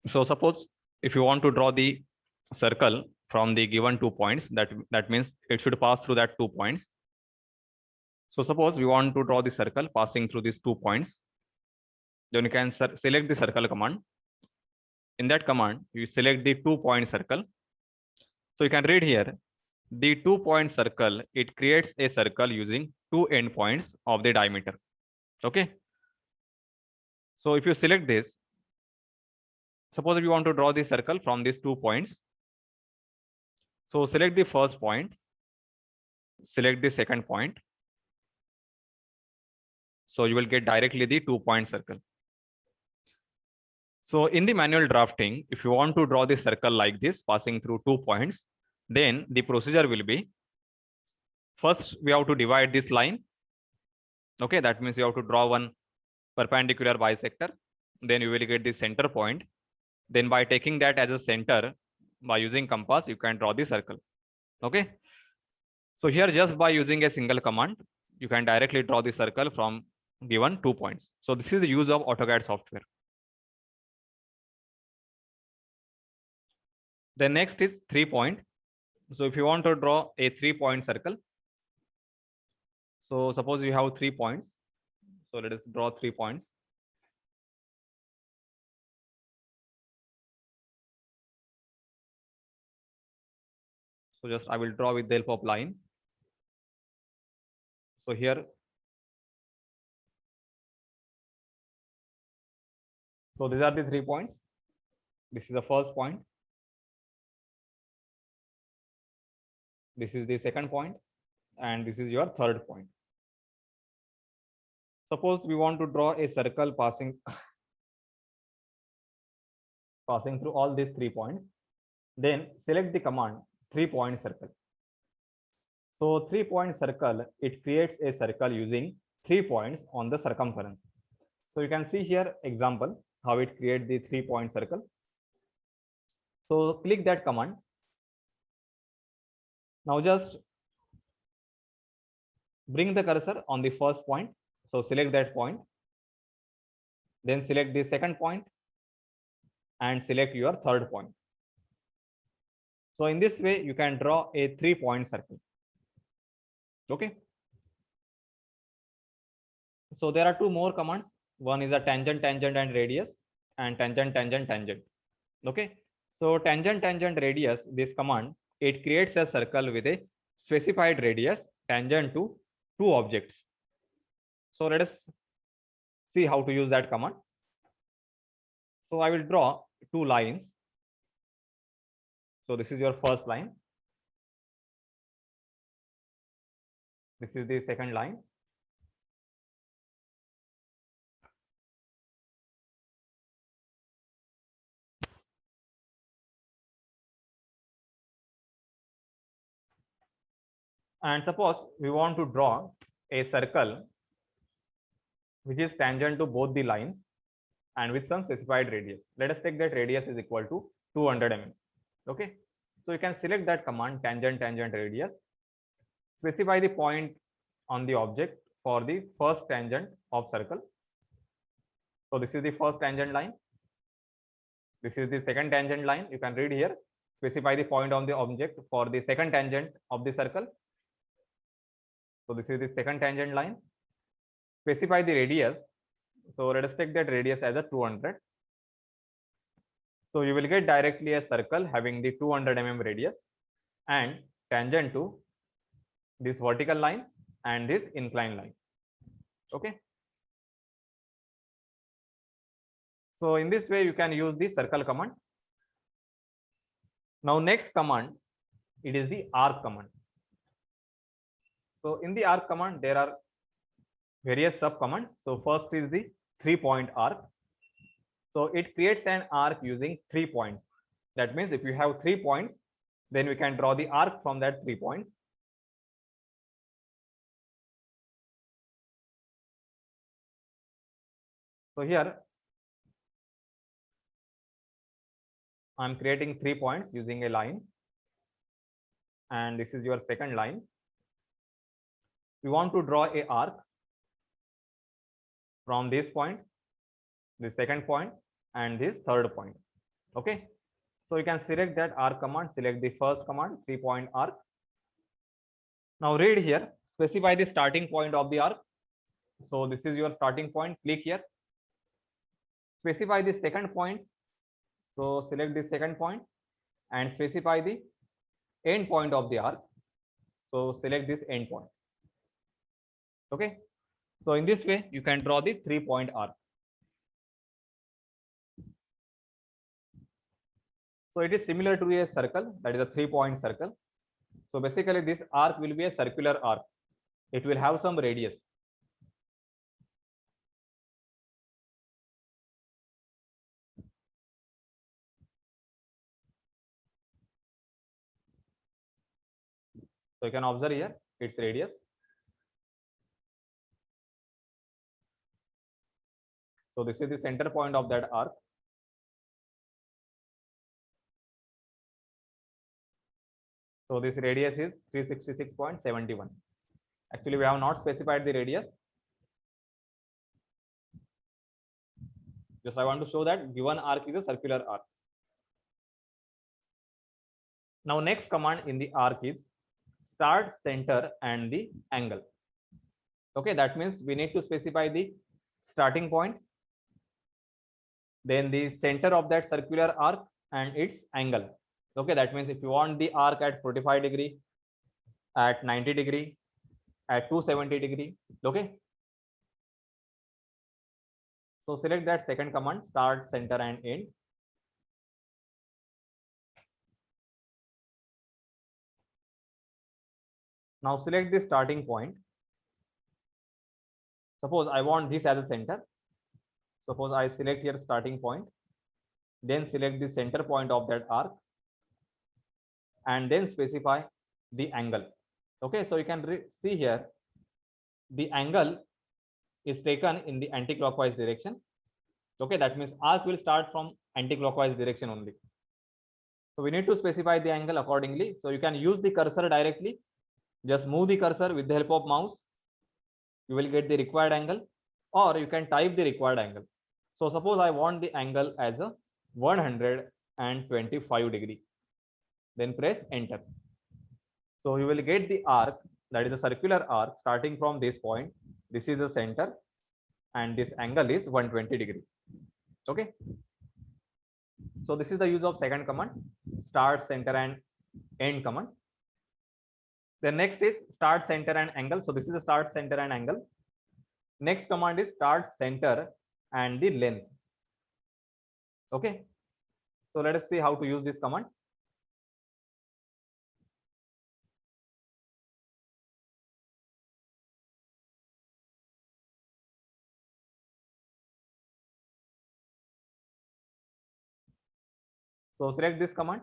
So suppose if you want to draw the circle from the given 2 points, that means it should pass through that 2 points. So suppose we want to draw the circle passing through these 2 points, then you can select the circle command. In that command, you select the 2-point circle. So you can read here, the 2-point circle, it creates a circle using 2 endpoints of the diameter. Okay. So if you select this, suppose if you want to draw the circle from these 2 points. So select the first point, select the second point. So you will get directly the 2-point circle. So in the manual drafting, if you want to draw the circle like this, passing through 2 points, then the procedure will be, first we have to divide this line. Okay, that means you have to draw one perpendicular bisector. Then you will get the center point. Then by taking that as a center, by using compass, you can draw the circle. Okay. So here, just by using a single command, you can directly draw the circle from given 2 points. So this is the use of AutoCAD software. The next is 3-point. So if you want to draw a 3-point circle, so suppose you have 3 points. So let us draw 3 points. So just I will draw with the help of line. So here, so these are the 3 points. This is the first point. This is the second point, and this is your third point. Suppose we want to draw a circle passing through all these 3 points. Then select the command 3-point circle. So 3-point circle, it creates a circle using 3 points on the circumference. So you can see here example how it creates the 3-point circle. So click that command. Now just bring the cursor on the first point. So select that point. Then select the second point and select your third point. So in this way, you can draw a 3-point circle. Okay. So there are 2 more commands. One is a tangent, tangent, and radius, and tangent, tangent, tangent. Okay. So tangent, tangent, radius, this command, it creates a circle with a specified radius tangent to 2 objects. So let us see how to use that command. So I will draw 2 lines. So this is your first line. This is the second line. And suppose we want to draw a circle which is tangent to both the lines and with some specified radius. Let us take that radius is equal to 200 mm. Okay. So you can select that command tangent, tangent, radius. Specify the point on the object for the first tangent of circle. So this is the first tangent line. This is the second tangent line. You can read here. Specify the point on the object for the second tangent of the circle. So this is the second tangent line. Specify the radius. So let us take that radius as a 200. So you will get directly a circle having the 200 mm radius and tangent to this vertical line and this inclined line. Okay. So in this way, you can use the circle command. Now next command, it is the arc command. So in the arc command, there are various sub commands. So first is the 3-point arc. So it creates an arc using 3 points. That means if you have 3 points, then we can draw the arc from that 3 points. So here I'm creating 3 points using a line, and this is your second line. We want to draw a arc from this point, the second point, and this third point. Okay, so you can select that arc command, select the first command, 3-point arc. Now read here, specify the starting point of the arc. So this is your starting point, click here. Specify the second point. So select the second point and specify the end point of the arc. So select this end point. Okay, so in this way you can draw the 3-point arc. So it is similar to a circle, that is a 3-point circle. So basically this arc will be a circular arc. It will have some radius. So you can observe here its radius. So this is the center point of that arc. So this radius is 366.71. Actually, we have not specified the radius. Just I want to show that given arc is a circular arc. Now next command in the arc is start, center and the angle. Okay, that means we need to specify the starting point, then the center of that circular arc and its angle. Okay, that means if you want the arc at 45 degree, at 90 degree, at 270 degree. Okay, so select that second command, start, center and end. Now select the starting point. Suppose I want this as a center. Suppose I select here starting point, then select the center point of that arc and then specify the angle. Okay, so you can see here the angle is taken in the anti-clockwise direction. Okay, that means arc will start from anti-clockwise direction only. So we need to specify the angle accordingly. So you can use the cursor directly. Just move the cursor with the help of mouse. You will get the required angle, or you can type the required angle. So suppose I want the angle as a 125 degree. Then press enter. So you will get the arc, that is a circular arc starting from this point. This is the center and this angle is 120 degree. Okay. So this is the use of second command, start, center and end command. The next is start, center and angle. So this is the start, center and angle. Next command is start, center and the length. Okay. So let us see how to use this command. So select this command,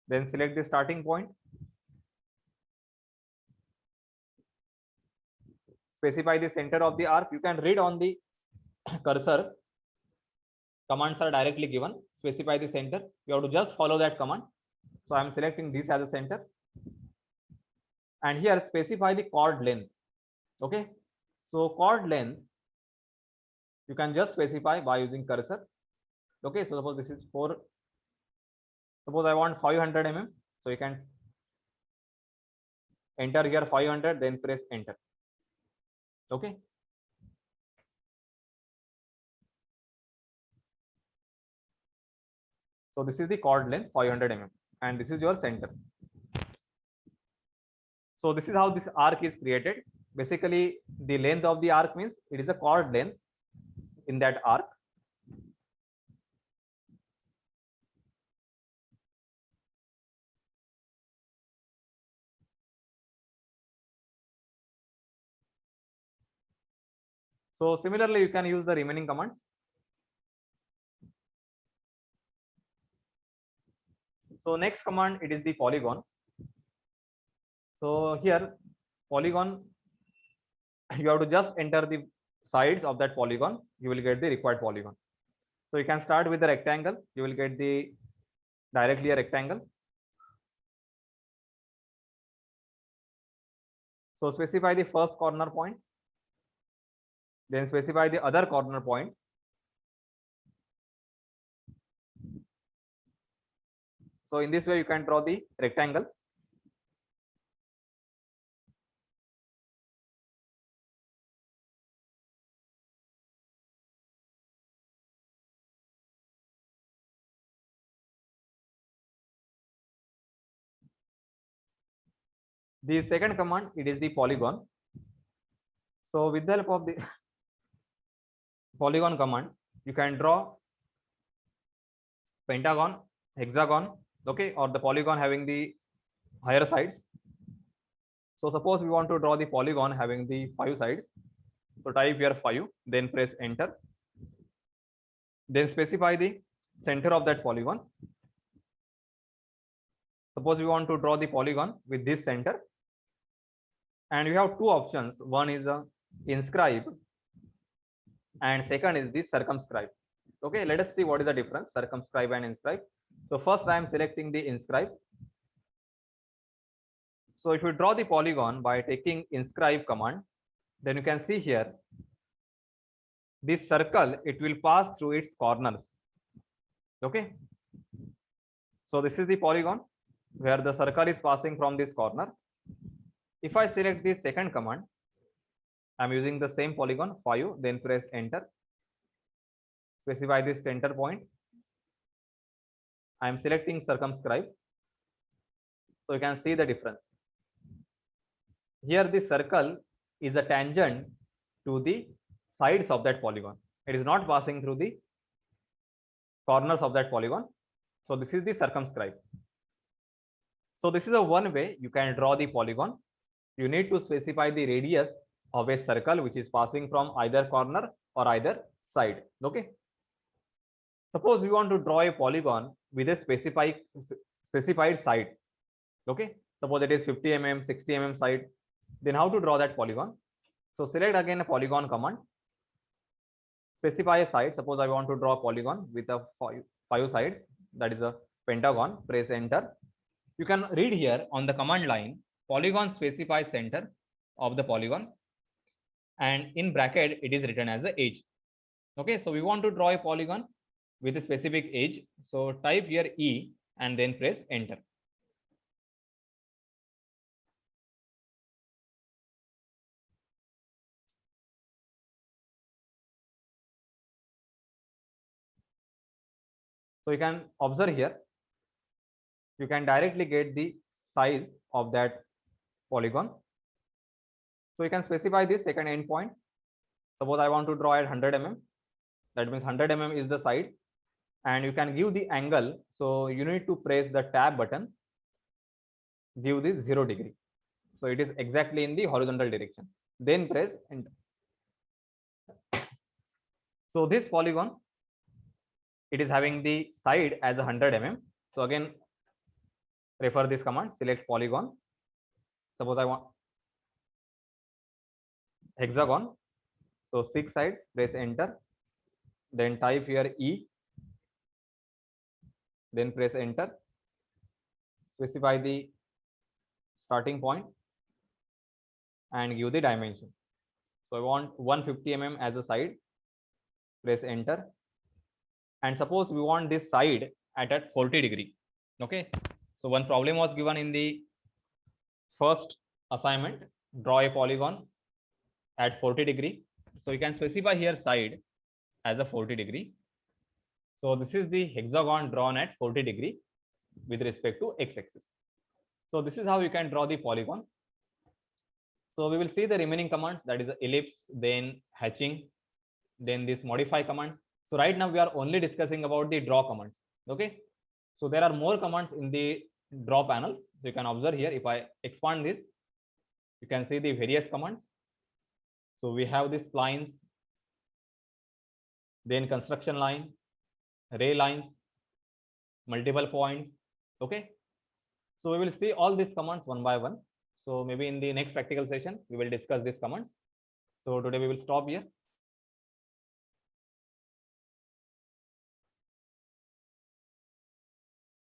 then select the starting point. Specify the center of the arc. You can read on the cursor. Commands are directly given. Specify the center. You have to just follow that command. So I am selecting this as a center. And here specify the chord length. Okay. So chord length, you can just specify by using cursor. Okay. So suppose this is 4. Suppose I want 500 mm. So you can enter here 500, then press enter. Okay. So this is the chord length 500 mm and this is your center. So this is how this arc is created. Basically the length of the arc means it is a chord length in that arc. So similarly you can use the remaining commands. So next command, it is the polygon. So here polygon, you have to just enter the sides of that polygon. You will get the required polygon. So you can start with the rectangle. You will get the directly a rectangle. So specify the first corner point. Then specify the other corner point. So in this way, you can draw the rectangle. The second command, it is the polygon. So with the help of the polygon command, you can draw pentagon, hexagon, okay, or the polygon having the higher sides. So suppose we want to draw the polygon having the 5 sides. So type here 5, then press enter. Then specify the center of that polygon. Suppose we want to draw the polygon with this center. And we have two options. One is inscribe and second is the circumscribe. Okay, let us see what is the difference, circumscribe and inscribe. So first I am selecting the inscribe. So if you draw the polygon by taking inscribe command, then you can see here this circle, it will pass through its corners. Okay, so this is the polygon where the circle is passing from this corner. If I select the second command, I'm using the same polygon 5, then press enter. Specify this center point. I am selecting circumscribe. So you can see the difference. Here the circle is a tangent to the sides of that polygon. It is not passing through the corners of that polygon. So this is the circumscribe. So this is a one way you can draw the polygon. You need to specify the radius of a circle which is passing from either corner or either side. Okay. Suppose we want to draw a polygon with a specified side. Okay. Suppose it is 50 mm, 60 mm side. Then how to draw that polygon? So select again a polygon command. Specify a side. Suppose I want to draw a polygon with a 5 sides. That is a pentagon. Press enter. You can read here on the command line, polygon specify center of the polygon, and in bracket it is written as a edge. Okay, so we want to draw a polygon with a specific edge. So type here E and then press enter. So you can observe here, you can directly get the size of that polygon. So you can specify this second endpoint. Suppose I want to draw at 100 mm. That means 100 mm is the side, and you can give the angle. So you need to press the tab button, give this 0 degree. So it is exactly in the horizontal direction. Then press enter. So this polygon, it is having the side as 100 mm. So again, refer this command, select polygon. Suppose I want hexagon. So 6 sides, press enter. Then type here E. Then press enter. Specify the starting point and give the dimension. So I want 150 mm as a side. Press enter. And suppose we want this side at 40 degree. Okay. So one problem was given in the first assignment. Draw a polygon at 40 degree. So you can specify here side as a 40 degree. So this is the hexagon drawn at 40 degree with respect to x-axis. So this is how you can draw the polygon. So we will see the remaining commands, that is the ellipse, then hatching, then this modify commands. So right now we are only discussing about the draw commands. Okay. So there are more commands in the draw panel. So you can observe here, if I expand this, you can see the various commands. So we have the splines, then construction line, ray lines, multiple points. Okay. So we will see all these commands one by one. So maybe in the next practical session, we will discuss these commands. So today we will stop here.